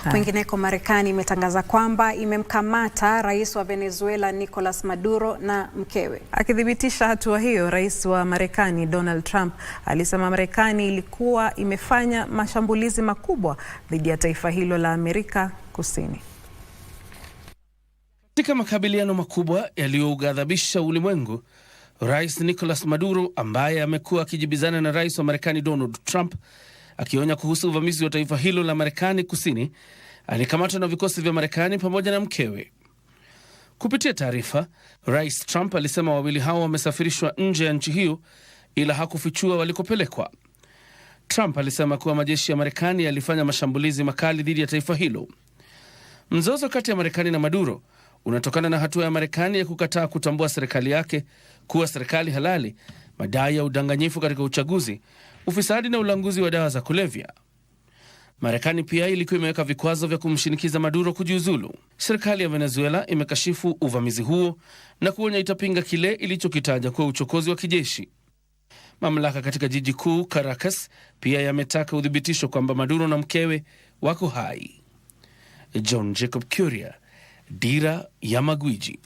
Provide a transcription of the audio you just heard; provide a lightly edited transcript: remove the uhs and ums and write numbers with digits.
Kwingineko, Marekani imetangaza kwamba imemkamata rais wa Venezuela Nicolas Maduro na mkewe. Akithibitisha hatua hiyo, rais wa Marekani Donald Trump alisema Marekani ilikuwa imefanya mashambulizi makubwa dhidi ya taifa hilo la Amerika Kusini. Katika makabiliano makubwa yaliyoghadhabisha ulimwengu, Rais Nicolas Maduro, ambaye amekuwa akijibizana na rais wa Marekani Donald Trump akionya kuhusu uvamizi wa taifa hilo la Marekani Kusini, alikamatwa na vikosi vya Marekani pamoja na mkewe. Kupitia taarifa, Rais Trump alisema wawili hao wamesafirishwa nje ya nchi hiyo, ila hakufichua walikopelekwa. Trump alisema kuwa majeshi ya Marekani yalifanya mashambulizi makali dhidi ya taifa hilo. Mzozo kati ya Marekani na Maduro unatokana na hatua ya Marekani ya kukataa kutambua serikali yake kuwa serikali halali, madai ya udanganyifu katika uchaguzi, ufisadi na ulanguzi wa dawa za kulevya. Marekani pia ilikuwa imeweka vikwazo vya kumshinikiza Maduro kujiuzulu. Serikali ya Venezuela imekashifu uvamizi huo na kuonya itapinga kile ilichokitaja kuwa uchokozi wa kijeshi. Mamlaka katika jiji kuu Caracas pia yametaka udhibitisho kwamba Maduro na mkewe wako hai. John Jacob Kuria, Dira ya Magwiji.